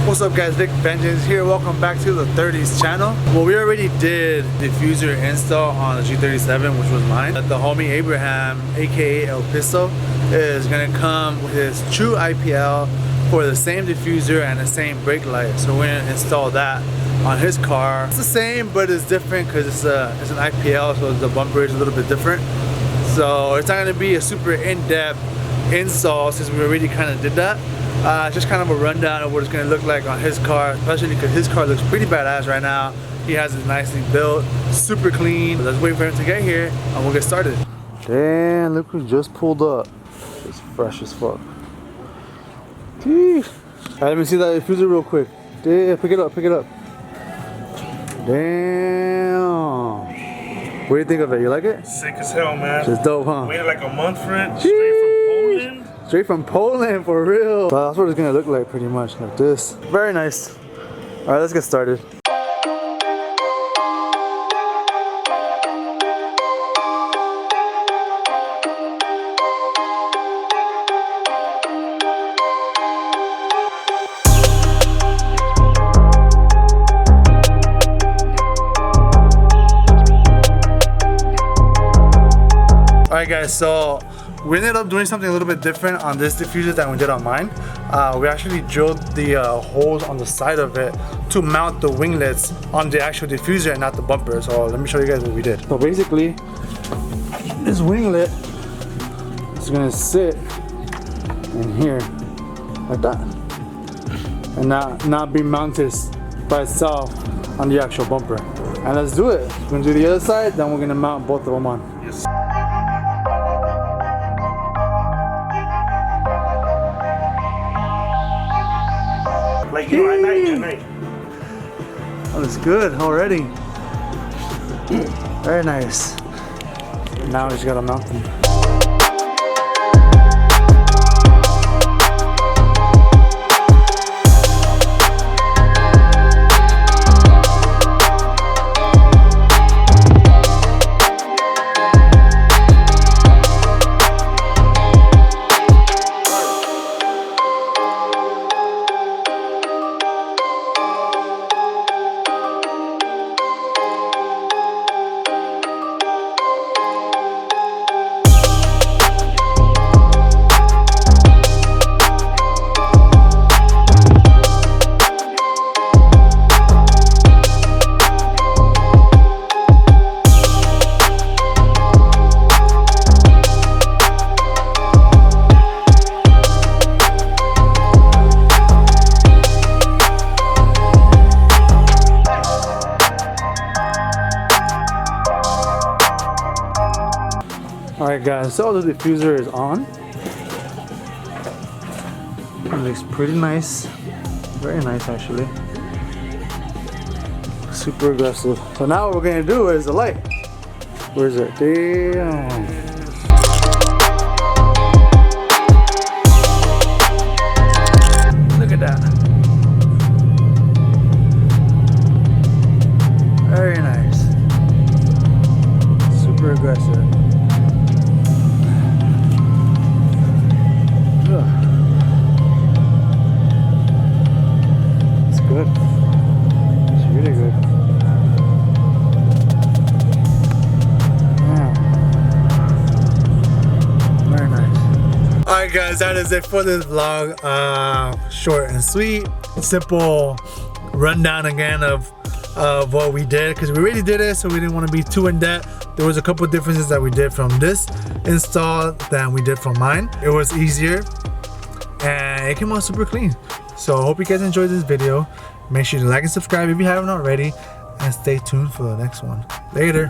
What's up guys, Nick Vengeance here. Welcome back to the 30s channel. Well, we already did diffuser install on the G37, which was mine. The homie Abraham, aka El Pisto, is gonna come with his true IPL for the same diffuser and the same brake light. So we're gonna install that on his car. It's the same, but it's different because it's an IPL, so the bumper is a little bit different. So it's not gonna be a super in-depth install since we already kind of did that. Just kind of a rundown of what it's going to look like on his car, especially because his car looks pretty badass right now. He has it nicely built, super clean. Let's wait for him to get here and we'll get started. Damn, look who just pulled up. It's fresh as fuck. Jeez. Alright, let me see that diffuser real quick. Damn, pick it up, pick it up. Damn. What do you think of it? You like it? Sick as hell, man. It's dope, huh? Waited like a month for it. Straight from Poland. Straight from Poland, for real. Well, that's what it's gonna look like pretty much, like this. Very nice. All right, let's get started. All right guys, so we ended up doing something a little bit different on this diffuser than we did on mine. We actually drilled the holes on the side of it to mount the winglets on the actual diffuser and not the bumper. So let me show you guys what we did. So basically, this winglet is gonna sit in here like that, and not be mounted by itself on the actual bumper. And let's do it. We're gonna do the other side, then we're gonna mount both of them on. Yes. Like you at night. Oh, it's good already. Very nice. Now we just gotta mount them. Alright guys, so the diffuser is on. It looks pretty nice. Very nice actually. Super aggressive. So now what we're gonna do is the light. Where is it? Damn. Look at that. Very nice. Super aggressive. It's good. It's really good. Yeah. Very nice. Alright guys, that is it for this vlog. Short and sweet. Simple rundown again of what we did, because we already did it, so we didn't want to be too in depth. There was a couple differences that we did from this install than we did from mine. It was easier and it came out super clean. So I hope you guys enjoyed this video. Make sure to like and subscribe if you haven't already, and stay tuned for the next one. Later.